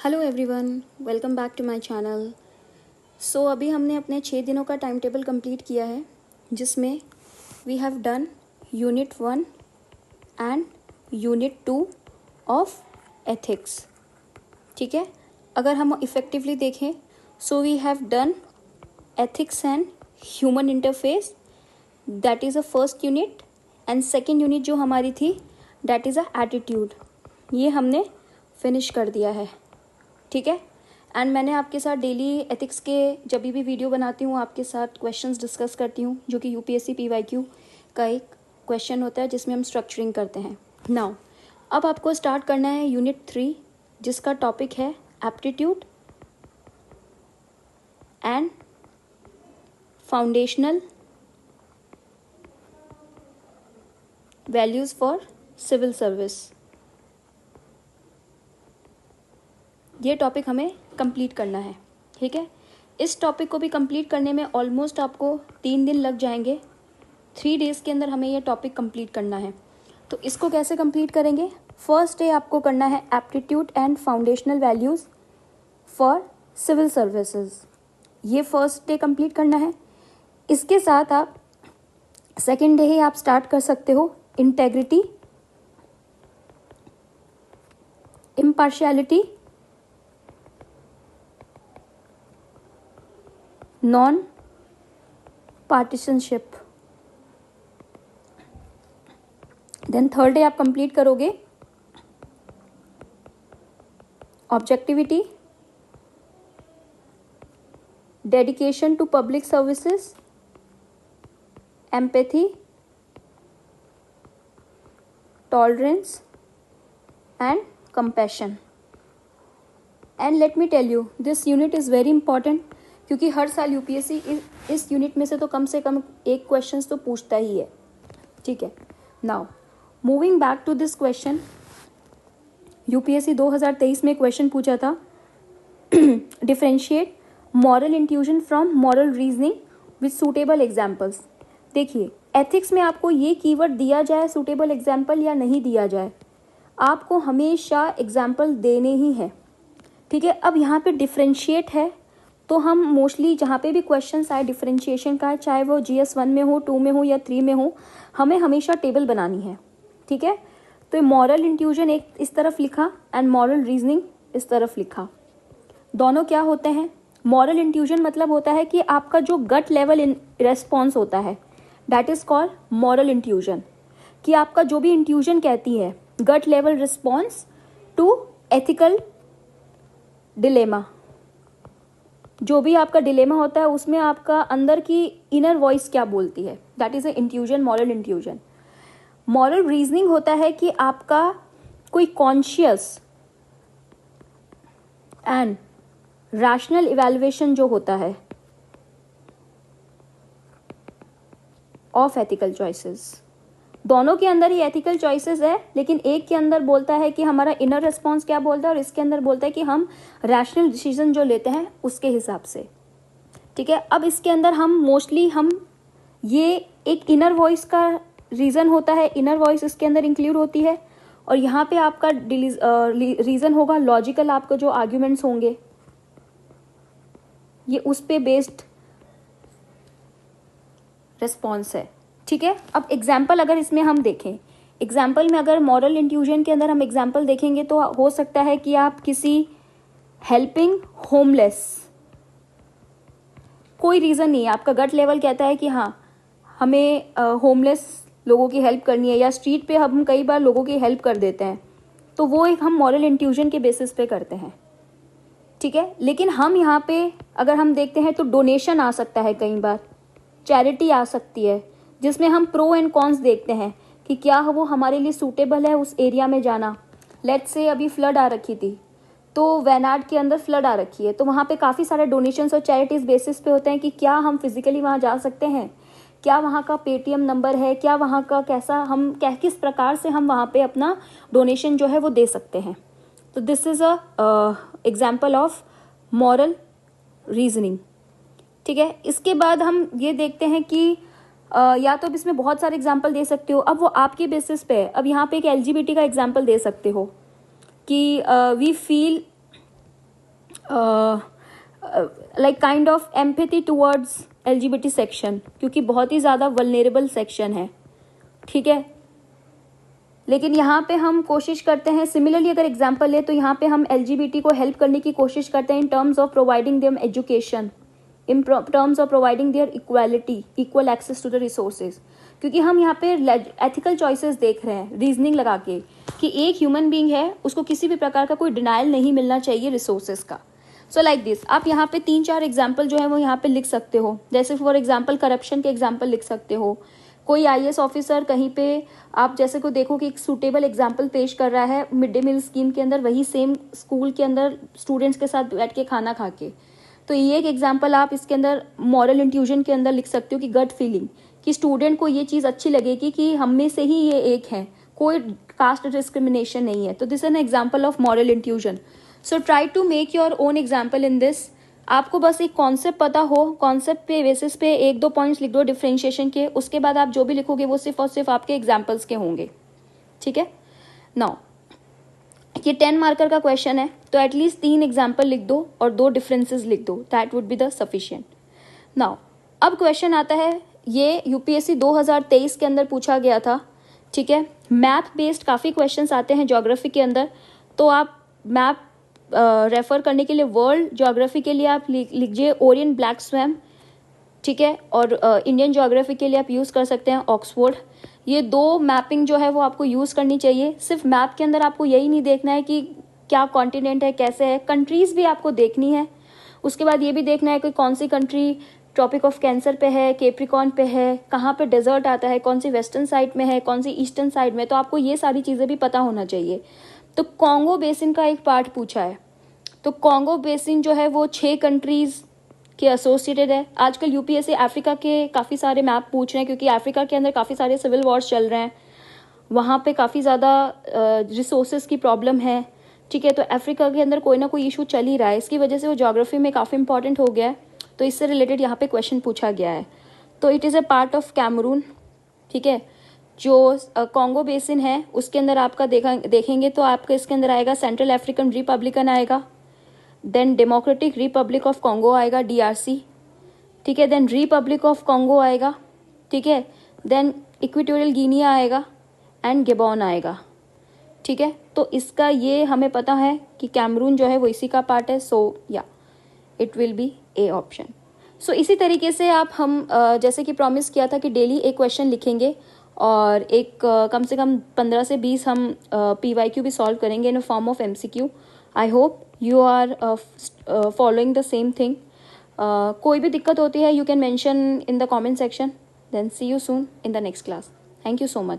Hello everyone, welcome back to my channel. So अभी हमने अपने 6 दिनों का टाइम टेबल कंप्लीट किया है, जिसमें we have done unit 1 and unit 2 of ethics. ठीक है, अगर हम इफ़ेक्टिवली देखें so we have done ethics and human interface, that is a first unit, and second unit जो हमारी थी दैट इज़ अ एटीट्यूड। ये हमने फिनिश कर दिया है। ठीक है, एंड मैंने आपके साथ डेली एथिक्स के जब भी वीडियो बनाती हूँ आपके साथ क्वेश्चंस डिस्कस करती हूँ, जो कि यूपीएससी पीवाईक्यू का एक क्वेश्चन होता है जिसमें हम स्ट्रक्चरिंग करते हैं। नाउ अब आपको स्टार्ट करना है यूनिट 3, जिसका टॉपिक है aptitude and foundational values for civil service. ये टॉपिक हमें कंप्लीट करना है। ठीक है, इस टॉपिक को भी कंप्लीट करने में ऑलमोस्ट आपको 3 दिन लग जाएंगे। 3 डेज़ के अंदर हमें ये टॉपिक कंप्लीट करना है। तो इसको कैसे कंप्लीट करेंगे? फर्स्ट डे आपको करना है aptitude and foundational values for civil services. ये फर्स्ट डे कंप्लीट करना है। इसके साथ आप सेकेंड डे ही आप स्टार्ट कर सकते हो integrity, impartiality, non partisanship. Then third day आप कंप्लीट करोगे objectivity, dedication to public services, empathy, tolerance and compassion. And let me tell you, this unit is very important, क्योंकि हर साल यूपीएससी इस यूनिट में से तो कम एक क्वेश्चन तो पूछता ही है। ठीक है, now moving back to this question, UPSC 2023 में क्वेश्चन पूछा था differentiate moral intuition from moral reasoning with suitable examples. देखिए, एथिक्स में आपको ये कीवर्ड दिया जाए सूटेबल एग्जाम्पल या नहीं दिया जाए, आपको हमेशा एग्जाम्पल देने ही हैं। ठीक है, अब यहाँ पे डिफरेंशिएट है तो हम मोस्टली जहाँ पे भी क्वेश्चन आए डिफरेंशिएशन का, चाहे वो GS 1 में हो, 2 में हो या 3 में हो, हमें हमेशा टेबल बनानी है। ठीक है, तो मॉरल इंट्यूजन एक इस तरफ लिखा एंड मॉरल रीजनिंग इस तरफ लिखा। दोनों क्या होते हैं? मॉरल इंट्यूजन मतलब होता है कि आपका जो गट लेवल रेस्पॉन्स होता है that is called moral intuition, कि आपका जो भी इंट्यूजन कहती है gut level response to ethical dilemma. जो भी आपका डिलेमा होता है उसमें आपका अंदर की इनर वॉइस क्या बोलती है, that is a intuition, moral intuition. Moral reasoning होता है कि आपका कोई कॉन्शियस एंड रैशनल इवैल्यूएशन जो होता है ऑफ एथिकल चॉइसेस। दोनों के अंदर ही एथिकल चॉइसेस है, लेकिन एक के अंदर बोलता है कि हमारा इनर रिस्पॉन्स क्या बोलता है और इसके अंदर बोलता है कि हम रैशनल डिसीजन जो लेते हैं उसके हिसाब से। ठीक है, अब इसके अंदर हम ये एक इनर वॉइस का रीज़न होता है, इनर वॉइस इसके अंदर इंक्लूड होती है, और यहाँ पे आपका रीज़न होगा लॉजिकल, आपका जो आर्ग्यूमेंट्स होंगे ये उस पे बेस्ड रिस्पॉन्स है। ठीक है, अब एग्जाम्पल अगर इसमें हम देखें, एग्जाम्पल में अगर मॉरल इंट्यूजन के अंदर हम एग्जाम्पल देखेंगे तो हो सकता है कि आप किसी हेल्पिंग होमलेस, कोई रीज़न नहीं है, आपका गट लेवल कहता है कि हाँ हमें होमलेस लोगों की हेल्प करनी है, या स्ट्रीट पे हम कई बार लोगों की हेल्प कर देते हैं, तो वो एक हम मॉरल इंट्यूजन के बेसिस पे करते हैं। ठीक है, लेकिन हम यहाँ पे अगर हम देखते हैं तो डोनेशन आ सकता है, कई बार चैरिटी आ सकती है, जिसमें हम प्रो एंड कॉन्स देखते हैं कि क्या वो हमारे लिए सूटेबल है उस एरिया में जाना। लेट्स से अभी फ्लड आ रखी थी, तो वैनाड के अंदर फ्लड आ रखी है, तो वहाँ पे काफ़ी सारे डोनेशंस और चैरिटीज़ बेसिस पे होते हैं कि क्या हम फिजिकली वहाँ जा सकते हैं, क्या वहाँ का पेटीएम नंबर है, क्या वहाँ का कैसा हम किस प्रकार से हम वहाँ पे अपना डोनेशन जो है वो दे सकते हैं। तो this is a example of moral reasoning. ठीक है, इसके बाद हम ये देखते हैं कि या तो अब इसमें बहुत सारे एग्जाम्पल दे सकते हो, अब वो आपके बेसिस पे है। अब यहाँ पे एक LGBT का एग्जाम्पल दे सकते हो कि we feel like kind of empathy towards LGBT section, क्योंकि बहुत ही ज़्यादा वल्नरेबल सेक्शन है, ठीक है। लेकिन यहाँ पे हम कोशिश करते हैं, सिमिलरली अगर एग्जांपल ले तो यहाँ पे हम LGBT को हेल्प करने की कोशिश करते हैं in terms of providing them education, in terms of providing their equality, equal access to the resources, क्योंकि हम यहाँ पे एथिकल चॉइसेस देख रहे हैं रीजनिंग लगा के कि एक ह्यूमन बीइंग है, उसको किसी भी प्रकार का कोई डिनाइल नहीं मिलना चाहिए रिसोर्सेज का। सो लाइक दिस आप यहाँ पे 3-4 एग्जाम्पल जो है वो यहाँ पे लिख सकते हो। जैसे फॉर एग्जाम्पल करप्शन के एग्जाम्पल लिख सकते हो। कोई IAS ऑफिसर कहीं पे आप जैसे को देखो कि एक सूटेबल एग्जाम्पल पेश कर रहा है मिड डे मील स्कीम के अंदर, वही सेम स्कूल के अंदर स्टूडेंट्स के साथ बैठ के खाना खा के, तो ये एक एग्जाम्पल आप इसके अंदर मॉरल इंट्यूजन के अंदर लिख सकते हो कि गट फीलिंग, कि स्टूडेंट को ये चीज़ अच्छी लगेगी कि हम में से ही ये एक है, कोई कास्ट डिस्क्रिमिनेशन नहीं है। तो this is an example of moral intuition. So try to make your own example in this. आपको बस एक कॉन्सेप्ट पता हो, कॉन्सेप्ट पे बेसिस पे 1-2 पॉइंट्स लिख दो डिफरेंशिएशन के, उसके बाद आप जो भी लिखोगे वो सिर्फ और सिर्फ आपके एग्जाम्पल्स के होंगे, ठीक है। नाउ ये 10 मार्कर का क्वेश्चन है, तो एटलीस्ट 3 एग्जाम्पल लिख दो और 2 डिफरेंसेस लिख दो, that would be the sufficient. Now अब क्वेश्चन आता है, ये UPSC 2023 के अंदर पूछा गया था, ठीक है। मैथ बेस्ड काफ़ी क्वेश्चंस आते हैं ज्योग्राफी के अंदर, तो आप मैप रेफर करने के लिए वर्ल्ड ज्योग्राफी के लिए आप लिखिए ओरियन ब्लैक स्वैम, ठीक है। और इंडियन ज्योग्राफी के लिए आप यूज़ कर सकते हैं ऑक्सफोर्ड। ये 2 मैपिंग जो है वो आपको यूज़ करनी चाहिए। सिर्फ मैप के अंदर आपको यही नहीं देखना है कि क्या कॉन्टिनेंट है, कैसे है, कंट्रीज़ भी आपको देखनी है। उसके बाद ये भी देखना है कि कौन सी कंट्री ट्रॉपिक ऑफ कैंसर पे है, केप्रिकॉन पे है, कहाँ पे डेजर्ट आता है, कौन सी वेस्टर्न साइड में है, कौन सी ईस्टर्न साइड में, तो आपको ये सारी चीज़ें भी पता होना चाहिए। तो कॉन्गो बेसिन का एक पार्ट पूछा है, तो कॉन्गो बेसिन जो है वो 6 कंट्रीज़ के एसोसिएटेड है। आजकल UPSC अफ्रीका के काफ़ी सारे मैप पूछ रहे हैं, क्योंकि अफ्रीका के अंदर काफ़ी सारे सिविल वॉर्स चल रहे हैं, वहाँ पे काफ़ी ज़्यादा रिसोर्सेज की प्रॉब्लम है, ठीक है। तो अफ्रीका के अंदर कोई ना कोई इशू चल ही रहा है, इसकी वजह से वो ज्योग्राफी में काफ़ी इंपॉर्टेंट हो गया है, तो इससे रिलेटेड यहाँ पे क्वेश्चन पूछा गया है। तो it is a part of Cameroon, ठीक है। जो कॉन्गो बेसिन है उसके अंदर आपका देखेंगे तो आपका इसके अंदर आएगा सेंट्रल अफ्रीकन रिपब्लिकन आएगा, then Democratic Republic of Congo आएगा DRC, ठीक है। देन रिपब्लिक ऑफ कॉन्गो आएगा, ठीक है। देन इक्वेटोरियल गिनिया आएगा एंड गेबॉन आएगा, ठीक है। तो इसका ये हमें पता है कि कैमरून जो है वो इसी का पार्ट है, सो या it will be A option. So इसी तरीके से आप हम जैसे कि प्रॉमिस किया था कि डेली एक क्वेश्चन लिखेंगे और एक कम से कम 15 से 20 हम PYQ भी सॉल्व करेंगे in a form of MCQ। I hope you are following the same thing. कोई भी दिक्कत होती है you can mention in the comment section. Then see you soon in the next class. Thank you so much.